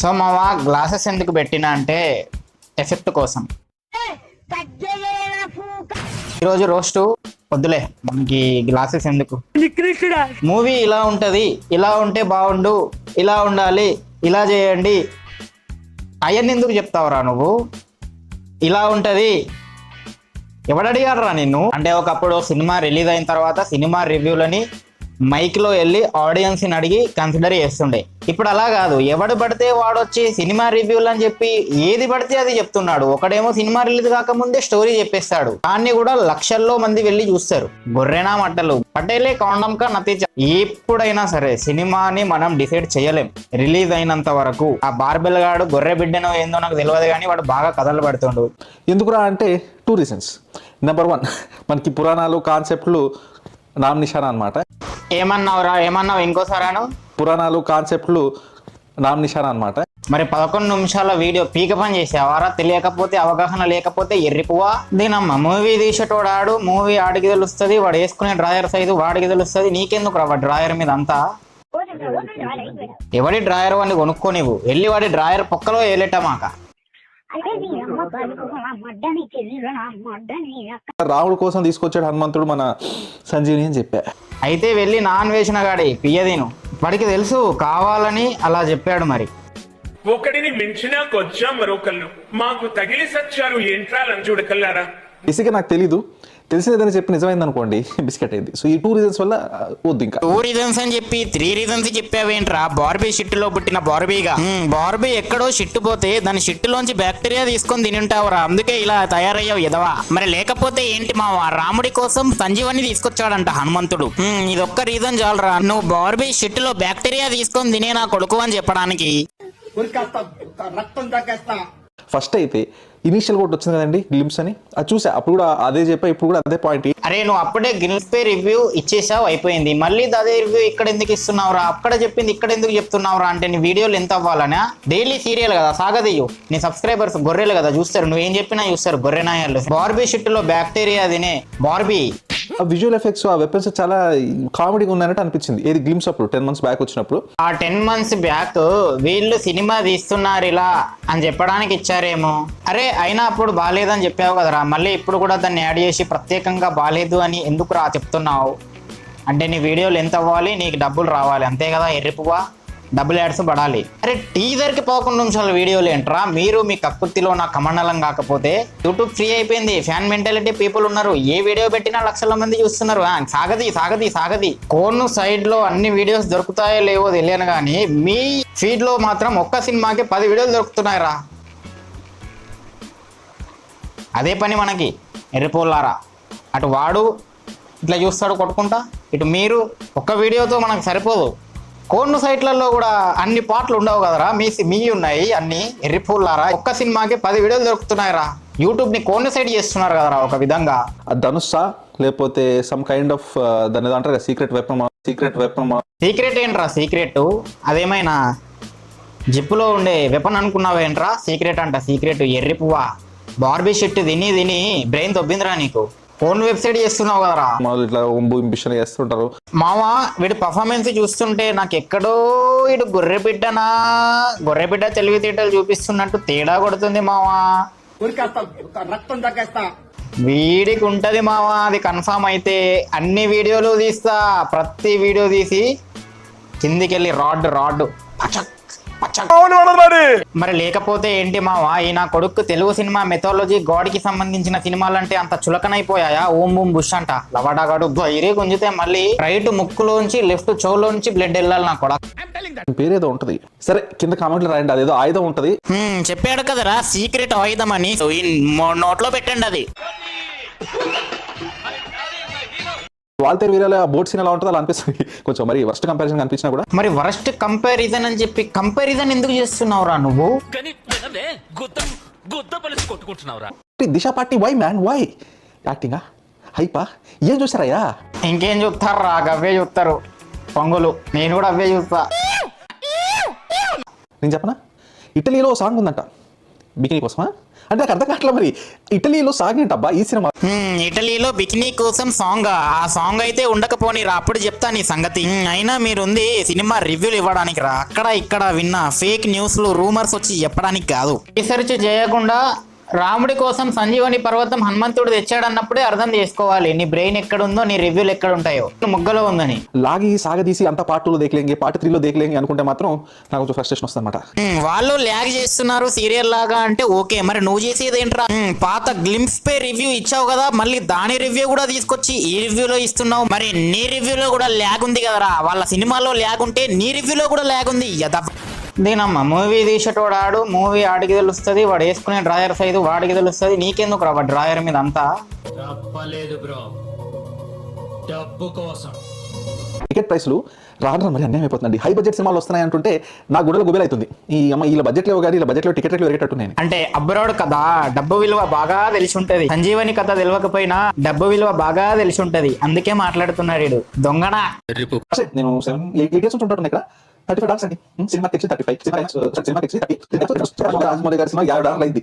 So మావా glasses ఎందుకు పెట్టినా అంటే ఎఫెక్ట్ కోసం. ఈరోజు రోస్ట్ వద్దులే, మనకి గ్లాసెస్ ఎందుకు. మూవీ ఇలా ఉంటది, ఇలా ఉంటే బాగుండు, ఇలా ఉండాలి, ఇలా చేయండి అవన్నీ ఎందుకు చెప్తావురా నువ్వు? ఇలా ఉంటది ఎవడడిగారా నిన్ను? అంటే ఒకప్పుడు సినిమా రిలీజ్ అయిన తర్వాత సినిమా రివ్యూలని మైక్లో వెళ్ళి ఆడియన్స్ని అడిగి కన్సిడర్ చేస్తుండే. ఇప్పుడు అలా కాదు, ఎవడు పడితే వాడొచ్చి సినిమా రివ్యూలు అని చెప్పి ఏది పడితే అది చెప్తున్నాడు. ఒకడేమో సినిమా రిలీజ్ కాకముందే స్టోరీ చెప్పేస్తాడు, దాన్ని కూడా లక్షల్లో మంది వెళ్ళి చూస్తారు. గొర్రెనా మట్టలు పటేలే కాండం కా నతీజ. ఎప్పుడైనా సరే సినిమాని మనం డిసైడ్ చేయలేం రిలీజ్ అయినంత వరకు. ఆ బార్బెల్ గాడు గొర్రె బిడ్డనో ఏందో నాకు తెలియదు కానీ వాడు బాగా కథలు పడుతుండు. ఎందుకురా అంటే 2 reasons. నెంబర్ 1, మనకి పురాణాలు కాన్సెప్ట్లు నామ్ నిషానా అనమాట. ఏమన్నావురా? ఏమన్నావు ఇంకోసారాను? పురాణాలు కాన్సెప్ట్లు నామ్ నిషానా అనమాట. మరి 11 నిమిషాల వీడియో పీక పని చేసేవారా? తెలియకపోతే అవగాహన లేకపోతే ఎర్రిపువా దీనమ్మ. మూవీ తీసేటోడాడు, మూవీ ఆడికి తెలుస్తుంది, వాడు వేసుకునే డ్రాయర్ సైజు వాడికి తెలుస్తుంది. నీకెందుకు రా డ్రాయర్ మీద అంతా? ఎవడి డ్రాయర్ వాడిని కొనుక్కోనివ్వు, వెళ్ళి వాడి డ్రాయర్ పొక్కలో వేలేటమాక. రాముడు కోసం తీసుకొచ్చాడు హనుమంతుడు మన సంజీవిని అని చెప్పా. అయితే వెళ్ళి నాన్ వేసిన గాడి పియ్యదీను, వాడికి తెలుసు కావాలని అలా చెప్పాడు. మరి ఒకడిని మించినా కొంచెం మరొకళ్ళు మాకు తగిలి సచ్చారు ఏంట్రా లంచుడకల్లారా. బేసిక్గా నాకు తెలీదు, తెలిసిన ఏదైనా చెప్పి నిజమైంది అనుకోండి బిస్కెట్ అయింది. సో ఈ 2 reasons వల్ల వద్దు. ఇంకా 2 reasons అని చెప్పి 3 reasons చెప్పావేంట్రా? బార్బీ షిట్టులో పుట్టిన బార్బీగా. బార్బీ ఎక్కడో షిట్టు పోతే దాని షిట్టులోంచి బ్యాక్టీరియా తీసుకొని తినుంటావురా, అందుకే ఇలా తయారయ్యావు ఎదవా. మరి లేకపోతే ఏంటి మావా? రాముడి కోసం సంజీవని తీసుకొచ్చాడంట హనుమంతుడు. ఇదొక్క రీజన్ చాలరా నువ్వు బార్బీ షిట్టులో బ్యాక్టీరియా తీసుకొని తినే నా కొడుకు అని చెప్పడానికి. ఫస్ట్ అయితే ఇనిషియల్ కూడా వచ్చింది కదండి గ్లిమ్స్ అని, అది చూసా. అప్పుడు కూడా అదే చెప్పా, ఇప్పుడు కూడా అదే పాయింట్. అరే నువ్వు అప్పుడే గ్లిమ్స్ పే రివ్యూ ఇచ్చేసావు, అయిపోయింది. మళ్ళీ అదే రివ్యూ ఇక్కడ ఎందుకు ఇస్తున్నావురా? అక్కడ చెప్పింది ఇక్కడ ఎందుకు చెప్తున్నావురా? అంటే నీ వీడియోలు ఎంత అవ్వాలనా? డైలీ సీరియల్ కదా సాగదీయు, నీ సబ్స్క్రైబర్స్ గొర్రెలు కదా చూస్తారు, నువ్వేం చెప్పినా చూస్తారు గొర్రెనాయాలు. బార్బీ షిట్టులో బ్యాక్టీరియా తినే బార్బీ. ఆ విజువల్ ఎఫెక్ట్స్, ఆ వెపన్స్ చాలా కామెడీగా ఉన్నాయన్నట్టు అనిపించింది. ఏది గ్లిమ్స్ అప్పుడు 10 months బ్యాక్ వచ్చినప్పుడు. ఆ 10 months బ్యాక్ వీళ్ళు సినిమా తీస్తున్నారు ఇలా అని చెప్పడానికి ఇచ్చారేమో. అరే అయినా అప్పుడు బాగాలేదని చెప్పావు కదరా, మళ్ళీ ఇప్పుడు కూడా దాన్ని యాడ్ చేసి ప్రత్యేకంగా బాగాలేదు అని ఎందుకు రా చెప్తున్నావు? అంటే నీ వీడియోలు ఎంత అవ్వాలి, నీకు డబ్బులు రావాలి అంతే కదా ఎర్రిపువా, డబ్బులు యాడ్స్ పడాలి. అరే టీజర్కి 11 నిమిషాల వీడియోలు ఏంట్రా? మీరు మీ కక్కుర్తిలో నా కమండలం కాకపోతే యూట్యూబ్ ఫ్రీ అయిపోయింది, ఫ్యాన్ మెంటాలిటీ పీపుల్ ఉన్నారు, ఏ వీడియో పెట్టినా లక్షల మంది చూస్తున్నారు. సాగది సాగది సాగది. కోన్ సైడ్ లో అన్ని వీడియోస్ దొరుకుతాయో లేవో తెలియను కానీ మీ ఫీడ్ లో మాత్రం ఒక్క సినిమాకి 10 వీడియోలు దొరుకుతున్నాయిరా. అదే పని మనకి ఎర్రిపోలారా. అటు వాడు ఇట్లా చూస్తాడు కొట్టుకుంటా, ఇటు మీరు. ఒక్క వీడియోతో మనకు సరిపోదు. కోన్ సైట్లలో కూడా అన్ని పాటలు ఉండవు కదరా, మీ ఉన్నాయి అన్ని ఎర్రిపోలారా. ఒక్క సినిమాకి 10 వీడియోలు దొరుకుతున్నాయిరా. యూట్యూబ్ ని కోన్ సైట్ చేస్తున్నారు కదరా ఒక విధంగా. ధనుస్సా లేకపోతే సమ్ కైండ్ ఆఫ్ దాని ఏదో అంటారు సీక్రెట్ వెపన్. సీక్రెట్ ఏంట్రా? సీక్రెట్ అదేమైనా జిప్పులో ఉండే వెపన్ అనుకున్నావేంట్రా? సీక్రెట్ అంట సీక్రెట్ ఎర్రిపువా. బార్బీ షిట్ తిని తిని బ్రెయిన్ తొబ్బిందిరా నీకు. ఫోన్ వెబ్సైట్ చేస్తున్నావు కదరా. ఇట్లా ఇంపిషన్ చేస్తుంటారు మావా. వీడి పర్ఫార్మెన్స్ చూస్తుంటే నాకు ఎక్కడో ఇటు గొర్రెబిడ్డ తెలివితేటలు చూపిస్తున్నట్టు తేడా కొడుతుంది మావా. వీడికి ఉంటది మావా, అది కన్ఫామ్. అయితే అన్ని వీడియోలు తీస్తా, ప్రతి వీడియో తీసి కిందికెళ్ళి రాడ్ మరి లేకపోతే ఏంటి మావా? ఈ నా కొడుకు తెలుగు సినిమా మెథాలజీ గాడ్కి సంబంధించిన సినిమాలంటే అంత చులకనైపోయాయా? ఓం బూమ్ బుష్ అంట లవడాగాడు బైరే గుంజితే మళ్ళీ రైట్ ముక్కులోంచి లెఫ్ట్ చెవులోంచి బ్లడ్ వెళ్ళాలి నా కొడుకు. పేరేదో ఉంటది, సరే కింద కామెంట్లు రాయండి. అదేదో ఆయుధం ఉంటది చెప్పాడు కదరా సీక్రెట్ ఆయుధం అని, నోట్లో పెట్టండి అది. వాల్తేర్ వీరల బోట్ సీన్ ఎలా ఉంటుంది అలా అనిపిస్తుంది కొంచెం. మరి వర్స్ట్ కంపారిజన్ కనిపించినా కూడా. మరి వర్స్ట్ కంపారిజన్ అని చెప్పి కంపారిజన్ ఎందుకు చేస్తున్నావురా నువ్వు? దిశ పార్టీ వై మ్యాన్ వై యాక్టింగా హైపా ఏం చూస్తారయ్యా? ఇంకేం చూస్తారా? అవే చూస్తారు పొంగులు. నేను కూడా అవే చూస్తా. నేను చెప్పనా, ఇటలీలో సాంగ్ ఉందంట బికినీ కోసమా, అంటే నాకు అర్థం కావట్లేదు మరి ఇటలీలో సాగినట్టబ్బా ఈ సినిమా. ఇటలీలో బికినీ కోసం సాంగ్, ఆ సాంగ్ అయితే ఉండకపోనిరా, అప్పుడు చెప్తా నీ సంగతి. అయినా మీరుంది సినిమా రివ్యూలు ఇవ్వడానికి రా, అక్కడ ఇక్కడ విన్న ఫేక్ న్యూస్లు రూమర్స్ వచ్చి చెప్పడానికి కాదు. రీసెర్చ్ చేయకుండా రాముడి కోసం సంజీవని పర్వతం హనుమంతుడు తెచ్చాడన్నప్పుడే అర్థం చేసుకోవాలి నీ బ్రెయిన్ ఎక్కడుందో, నీ రివ్యూలు ఎక్కడ ఉంటాయో, మొగ్గలో ఉందని. లాగి సాగదీసి అంత పార్ట్ 2లో దేఖలేంగే, పార్ట్ 3లో దేఖలేంగే అనుకుంటే మాత్రం నాకు కొంచెం ఫ్రస్ట్రేషన్ వస్తుంది అనమాట. వాళ్ళు ల్యాగ్ చేస్తున్నారు సీరియల్ లాగా అంటే ఓకే, మరి నువ్వు చేసేది ఏంట్రా? పాత గ్లింప్స్ పే రివ్యూ ఇచ్చావు కదా, మళ్ళీ దాని రివ్యూ కూడా తీసుకొచ్చి ఈ రివ్యూలో ఇస్తున్నావు. మరి నీ రివ్యూలో కూడా ల్యాగ్ ఉంది కదరా, వాళ్ళ సినిమాలో ల్యాగ్ ఉంటే నీ రివ్యూలో కూడా ల్యాగ్ ఉంది. దీనమ్మా మూవీ తీసేటోడు ఆడు, మూవీ ఆడికి తెలుస్తుంది, వాడు వేసుకునే డ్రాయర్ సైజు వాడికి తెలుస్తుంది, నీకెందుకు రా డ్రాయర్ మీద అంతా? తప్పలేదు బ్రో, డబ్బు కోసం. టికెట్ ప్రైస్లు రావడం మరి అన్యాయం అయిపోతుంది. హై బడ్జెట్ సినిమాలు వస్తున్నాయి అంటుంటే నా గుడలు గుబేలు అవుతుంది. ఈ అమ్మ వీళ్ళ బడ్జెట్ లేవు కానీ వీళ్ళ బడ్జెట్లో టికెట్ రేట్లు పెరిగేటట్టున్నాయి. అంటే అబ్రాడ్ కథ డబ్బు విలువ బాగా తెలిసి ఉంటది, సంజీవని కథ తెలియకపోయినా డబ్బు విలువ బాగా తెలిసి ఉంటది, అందుకే మాట్లాడుతున్నాడు వీడు దొంగనా. నేను 8 years ఉంటుంటాను ఇక్కడ. $35 అండి సినిమా తెచ్చి 35 సినిమా తెచ్చి 30 రాజమౌళి గారి సినిమా $50 అయింది.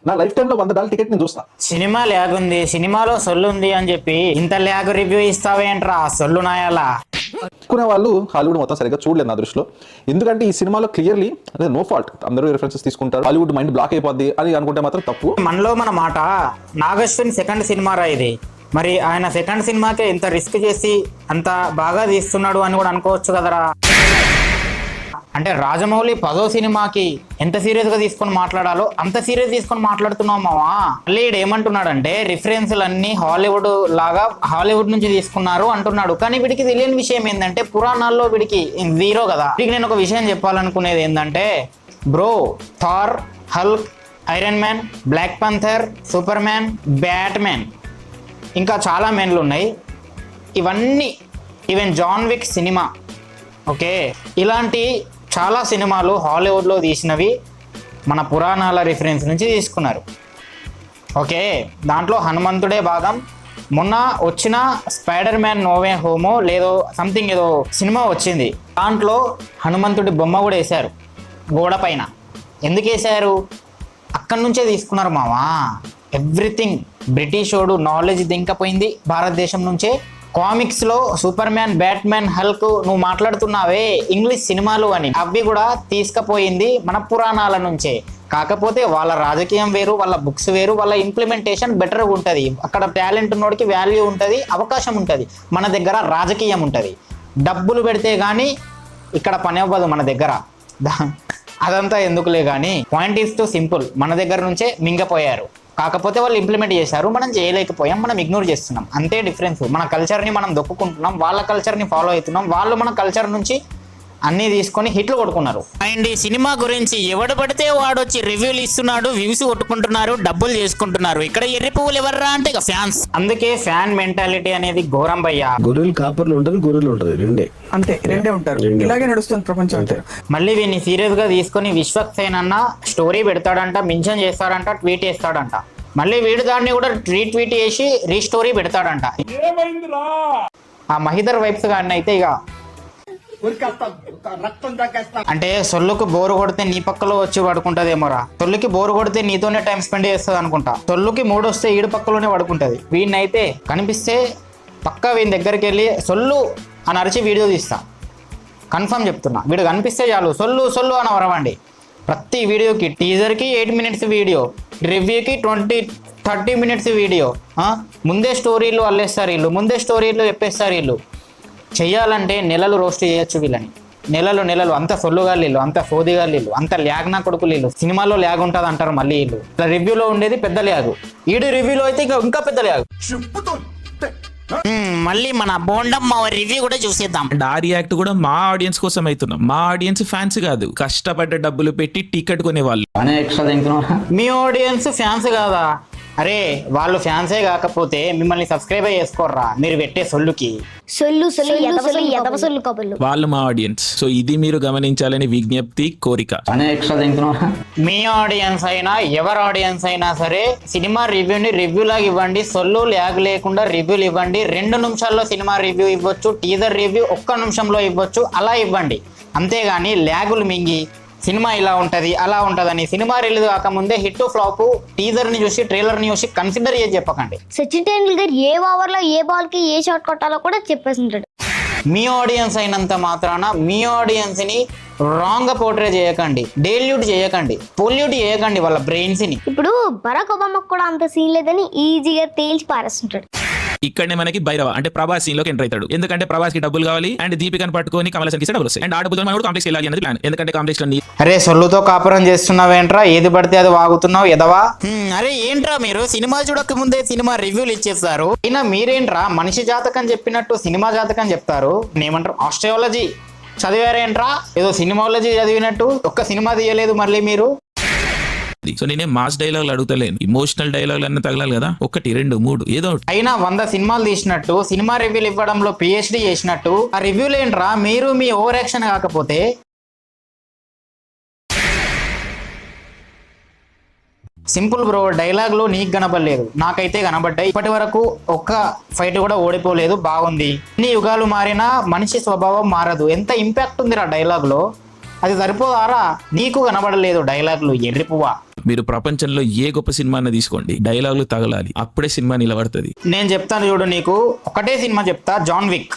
నా లైఫ్ టైమ్ లో $100 టికెట్ నేను చూస్తా. సినిమా ల్యాగ్ ఉంది, సినిమాలో సొల్లు ఉంది అని చెప్పి ఇంత ల్యాగ్ రివ్యూ ఇస్తావేంట్రా సొల్లు నాయాలా? అనుకునే వాళ్ళు హాలీవుడ్ మొత్తం సరిగ్గా చూడలేదు నా దృష్టిలో. ఎందుకంటే ఈ సినిమాలో క్లియర్లీ అదే నో ఫాల్ట్, అందరూ రిఫరెన్సెస్ తీసుకుంటారు, హాలీవుడ్ మైండ్ బ్లాక్ అయిపోద్ది అని అనుకుంటే మాత్రం తప్పు. మనలో మన మాట, నాగశ్విన్ సెకండ్ సినిమా రా ఇది, మరి ఆయన సెకండ్ సినిమాకే ఇంత రిస్క్ చేసి అంత బాగా తీస్తున్నాడు అని కూడా అనుకోవచ్చు కదరా. అంటే రాజమౌళి 10వ సినిమాకి ఎంత సీరియస్ గా తీసుకొని మాట్లాడాలో అంత సీరియస్ తీసుకొని మాట్లాడుతున్నాం మావా. మళ్ళీ ఏమంటున్నాడంటే రిఫరెన్స్లన్నీ హాలీవుడ్ లాగా హాలీవుడ్ నుంచి తీసుకున్నారు అంటున్నాడు. కానీ వీడికి తెలియని విషయం ఏంటంటే పురాణాల్లో వీడికి జీరో కదా. వీడికి నేను ఒక విషయం చెప్పాలనుకునేది ఏంటంటే bro, Thor, Hulk, Iron Man, Black Panther, Superman, Batman, ఇంకా చాలా మెన్లు ఉన్నాయి. ఇవన్నీ ఈవెన్ జాన్ విక్ సినిమా, ఓకే, ఇలాంటి చాలా సినిమాలు హాలీవుడ్లో తీసినవి మన పురాణాల రిఫరెన్స్ నుంచి తీసుకున్నారు. ఓకే, దాంట్లో హనుమంతుడే భాగం. మొన్న వచ్చిన స్పైడర్ మ్యాన్ నోవే హోమో లేదో సంథింగ్ ఏదో సినిమా వచ్చింది, దాంట్లో హనుమంతుడి బొమ్మ కూడా వేశారు గోడ పైన. ఎందుకు వేశారు? అక్కడి నుంచే తీసుకున్నారు మావా. ఎవ్రీథింగ్ బ్రిటిష్ ఓడు నాలెడ్జ్ దింకపోయింది భారతదేశం నుంచే. కామిక్స్లో సూపర్ మ్యాన్, బ్యాట్మ్యాన్, హల్క్ నువ్వు మాట్లాడుతున్నావే ఇంగ్లీష్ సినిమాలు అని, అవి కూడా తీసుకుపోయింది మన పురాణాల నుంచే. కాకపోతే వాళ్ళ రాజకీయం వేరు, వాళ్ళ బుక్స్ వేరు, వాళ్ళ ఇంప్లిమెంటేషన్ బెటర్గా ఉంటుంది. అక్కడ టాలెంట్ ఉన్నోడికి వాల్యూ ఉంటుంది, అవకాశం ఉంటుంది. మన దగ్గర రాజకీయం ఉంటుంది. డబ్బులు పెడితే కానీ ఇక్కడ పని అవ్వదు మన దగ్గర. అదంతా ఎందుకులే కానీ పాయింట్ ఈస్ టు సింపుల్, మన దగ్గర నుంచే మింగపోయారు. కాకపోతే వాళ్ళు ఇంప్లిమెంట్ చేశారు, మనం చేయలేకపోయాం, మనం ఇగ్నోర్ చేస్తున్నాం, అంతే డిఫరెన్స్. మన కల్చర్ని మనం దొక్కుకుంటున్నాం, వాళ్ళ కల్చర్ని ఫాలో అవుతున్నాం. వాళ్ళు మన కల్చర్ నుంచి అన్నీ తీసుకొని హిట్లు కొట్టుకున్నారు. అండ్ ఈ సినిమా గురించి ఎవడు పడితే వాడు వచ్చి రివ్యూలు ఇస్తున్నాడు, వ్యూస్ కొట్టుకుంటున్నారు, డబ్బులు చేసుకుంటున్నారు. ఇక్కడ ఎర్రి పువ్వులు ఎవర్రా అంటే ఇక ఫ్యాన్స్. అందుకే ఫ్యాన్ మెంటాలిటీ అనేది ఘోరం భయ్యా. గొర్రెలు కాపర్లు ఉంటారు, గొర్రెలు ఉంటుంది, రెండే ఉంటారు. ఇలాగే నడుస్తుంది ప్రపంచం అంతా. మళ్ళీ వీడిని సీరియస్ గా తీసుకొని విశ్వక్సేన్ అన్న స్టోరీ పెడతాడంట, మెన్షన్ చేస్తాడంట, ట్వీట్ చేస్తాడంట. మళ్ళీ వీడు దాన్ని కూడా రీట్వీట్ చేసి రీస్టోరీ పెడతాడంట. ఆ మహిదర్ వైబ్స్ గాడిని అయితే ఇక అంటే సొల్లుకు బోరు కొడితే నీ పక్కలో వచ్చి పడుకుంటదేమోరా, సొల్లుకి బోరు కొడితే నీతోనే టైం స్పెండ్ చేస్తుంది అనుకుంటా. సొల్లుకి మూడు వస్తే ఈడు పక్కలోనే పడుకుంటది. వీడినైతే కనిపిస్తే పక్కా వీని దగ్గరికి వెళ్ళి సొల్లు అని అరిచి వీడియో తీస్తా, కన్ఫర్మ్ చెప్తున్నా. వీడు కనిపిస్తే చాలు సొల్లు సొల్లు అని వరవండి. ప్రతి వీడియోకి టీజర్కి 8 minutes వీడియో, రివ్యూకి 20-30 minutes వీడియో. ముందే స్టోరీలు అల్లేస్తారు వీళ్ళు, ముందే స్టోరీలు చెప్పేస్తారు వీళ్ళు. చెయ్యాలంటే నెలలు రోస్ట్ చేయొచ్చు వీళ్ళని, నెలలు. అంత సొల్లుగా వీళ్ళు, అంత సోదిగా వీళ్ళు, అంత ల్యాగ్ నా కొడుకులు వీళ్ళు. సినిమాలో ల్యాగ్ ఉంటుంది అంటారు మళ్ళీ వీళ్ళు. రివ్యూలో ఉండేది పెద్ద ల్యాగ్, ఈడు రివ్యూలో అయితే ఇంకా పెద్ద ల్యాగ్. మళ్ళీ మన బోండమ్మ రివ్యూ కూడా చూసేద్దాం. ఆ రియాక్ట్ కూడా మా ఆడియన్స్ కోసం అవుతున్నాం. మా ఆడియన్స్ ఫ్యాన్స్ కాదు, కష్టపడ్డ డబ్బులు పెట్టి టికెట్ కొనేవాళ్ళు. మీ ఆడియన్స్ ఫ్యాన్స్ కాదా? అరే వాళ్ళు ఫ్యాన్సే కాకపోతే మిమ్మల్ని సబ్స్క్రైబ్ చేసుకోర్రా మీరు పెట్టే సొల్లుకి. వాళ్ళు మా ఆడియన్స్. సో ఇది మీరు గమనించాలని విజ్ఞప్తి, కోరిక. మీ ఆడియన్స్ అయినా ఎవరి ఆడియన్స్ అయినా సరే సినిమా రివ్యూని రివ్యూలాగా ఇవ్వండి. సొల్లు ల్యాగ్ లేకుండా రివ్యూలు ఇవ్వండి. 2 నిమిషాల్లో సినిమా రివ్యూ ఇవ్వచ్చు, టీజర్ రివ్యూ 1 నిమిషంలో ఇవ్వచ్చు, అలా ఇవ్వండి. అంతేగాని ల్యాగులు మింగి సినిమా ఇలా ఉంటది అలా ఉంటదని. సినిమా రిలీజ్ కాకముందే హిట్ ఫ్లాప్ టీజర్ ని చూసి ట్రైలర్ ని చూసి కన్సిడర్ చేసి చెప్పకండి. సచిన్ టెండూల్కర్ ఏ ఓవర్ లో ఏ బాల్ కి ఏ షాట్ కొట్టాలో కూడా చెప్పేసి ఉంటాడు. మీ ఆడియన్స్ అయినంత మాత్రాన మీ ఆడియన్స్ ని రాంగ్ గా పోర్ట్రే చేయకండి, డైల్యూట్ చేయకండి, పొల్యూట్ చేయకండి వాళ్ళ బ్రెయిన్స్ ని. ఇప్పుడు బరాక్ ఒబామాకు కూడా అంత సీన్ లేదని ఈజీగా తేల్చి పారేస్తుంటాడు. ఇక్కడనే మనకి భైరవ అంటే ప్రభాస్ సీన్ లోకి ఎంటర్ అవుతాడు. ఎందుకంటే ప్రభాస్ కి డబ్బులు కావాలి అండ్ దీపికను పట్టుకొని కమల్ హాసన్ కి డబ్బులు వస్తాయి. అండ్ ఆ డబ్బులు మనం కాంప్లెక్స్ వెళ్ళాలి అనేది ప్లాన్. ఎందుకంటే కాంప్లెక్స్ లో అరే సొల్లుతో కాపురం చేస్తున్నావేంట్రా, ఏది పడితే అది వాగుతున్నావు ఎదవా. అరే ఏంట్రా మీరు సినిమా చూడక ముందే సినిమా రివ్యూలు ఇచ్చేస్తారు. అయినా మీరేంట్రా మనిషి జాతకం చెప్పినట్టు సినిమా జాతకం చెప్తారు. ఏమంటారు ఆస్ట్రాలజీ చదివారేంట్రా, ఏదో సినిమాలజీ చదివినట్టు ఒక్క సినిమా తీయలేదు మళ్ళీ మీరు. సో నేనే మాస్ డైలాగులు అడుగుతలేను, ఇమోషనల్ డైలాగులు అన్నీ తగలాలి కదా, 1 2 3 ఏదో ఒకటి. అయినా 100 సినిమాలు తీసినట్టు సినిమా రివ్యూలు ఇవ్వడంలో పిహెచ్డి చేసినట్టు ఆ రివ్యూలు ఏంట్రా మీరు మీ ఓవర్ యాక్షన్ కాకపోతే. సింపుల్ బ్రో, డైలాగులు నీకు కనబడలేదు, నాకైతే కనబడ్డాయి. ఇప్పటి వరకు ఒక్క ఫైట్ కూడా ఓడిపోలేదు, బాగుంది. ఎన్ని యుగాలు మారినా మనిషి స్వభావం మారదు. ఎంత ఇంపాక్ట్ ఉందిరా డైలాగులో, అది సరిపోదారా? నీకు కనబడలేదు డైలాగులు, ఎర్రిపువ్వా. మీరు ప్రపంచంలో ఏ గొప్ప సినిమా తీసుకోండి, డైలాగులు తగలాలి, అప్పుడే సినిమా నిలబడుతుంది. నేను చెప్తాను చూడు, నీకు ఒకటే సినిమా చెప్తా, జాన్ విక్.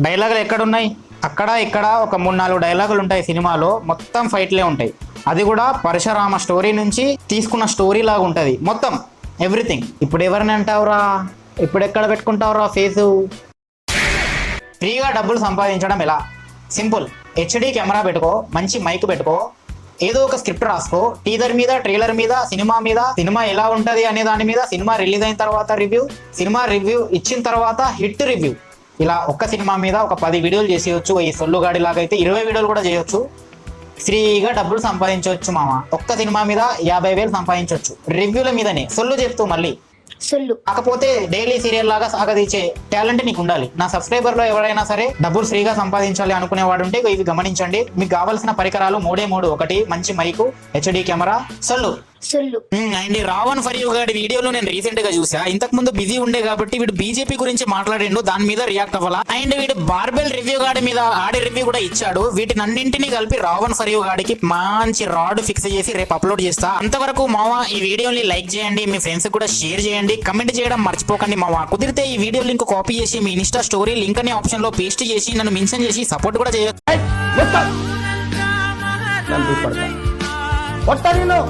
డైలాగులు ఎక్కడున్నాయి? అక్కడ ఇక్కడ ఒక 3-4 డైలాగులు ఉంటాయి సినిమాలో, మొత్తం ఫైట్లే ఉంటాయి. అది కూడా పరశురామ స్టోరీ నుంచి తీసుకున్న స్టోరీ లాగా ఉంటుంది మొత్తం ఎవ్రీథింగ్. ఇప్పుడు ఎవరిని అంటావురా, ఇప్పుడు ఎక్కడ పెట్టుకుంటావురా ఫేసు? ఫ్రీగా డబ్బులు సంపాదించడం ఎలా? సింపుల్, హెచ్డి కెమెరా పెట్టుకో, మంచి మైక్ పెట్టుకో, ఏదో ఒక స్క్రిప్ట్ రాసుకో, టీజర్ మీద ట్రైలర్ మీద సినిమా ఎలా ఉంటది అనే దాని మీద, సినిమా రిలీజ్ అయిన తర్వాత రివ్యూ, సినిమా రివ్యూ ఇచ్చిన తర్వాత హిట్ రివ్యూ, ఇలా ఒక్క సినిమా మీద ఒక 10 వీడియోలు చేసేయచ్చు. ఈ సొల్లుగాడి లాగా అయితే 20 వీడియోలు కూడా చేయొచ్చు. ఫ్రీగా డబ్బులు సంపాదించవచ్చు మామ. ఒక్క సినిమా మీద 50,000 సంపాదించవచ్చు రివ్యూల మీదనే, సొల్లు చెప్తూ మళ్ళీ సొల్లు. కాకపోతే డైలీ సీరియల్ లాగా సాగదీచే టాలెంట్ నీకు ఉండాలి. నా సబ్స్క్రైబర్ లో ఎవరైనా సరే డబ్బులు ఫ్రీగా సంపాదించాలి అనుకునేవాడు ఉంటే ఇవి గమనించండి. మీకు కావాల్సిన పరికరాలు 3 ఒకటి మంచి మైకు, హెచ్డి కెమెరా, సొల్లు. అండ్ రావణ్ ఫర్ యూ గాడి వీడియోలో నేను రీసెంట్ గా చూసా. ఇంతకు ముందు బిజీ ఉండే కాబట్టి వీడు బీజేపీ గురించి మాట్లాడిండు, దాని మీద రియాక్ట్ అవ్వాలా. అండ్ వీడు బార్బెల్ రివ్యూ గాడి మీద ఆడి రివ్యూ కూడా ఇచ్చాడు. వీటినన్నింటినీ కలిపి రావణ్ ఫర్ యూ గాడికి మంచి రాడ్ ఫిక్స్ చేసి రేపు అప్లోడ్ చేస్తా. అంతవరకు మావా ఈ వీడియోని లైక్ చేయండి, మీ ఫ్రెండ్స్ కూడా షేర్ చేయండి, కమెంట్ చేయడం మర్చిపోకండి మావా. కుదిరితే ఈ వీడియో లింక్ కాపీ చేసి మీ ఇన్స్టా స్టోరీ లింక్ అనే ఆప్షన్ లో పేస్ట్ చేసి నన్ను మెన్షన్ చేసి సపోర్ట్ కూడా చేయొచ్చు.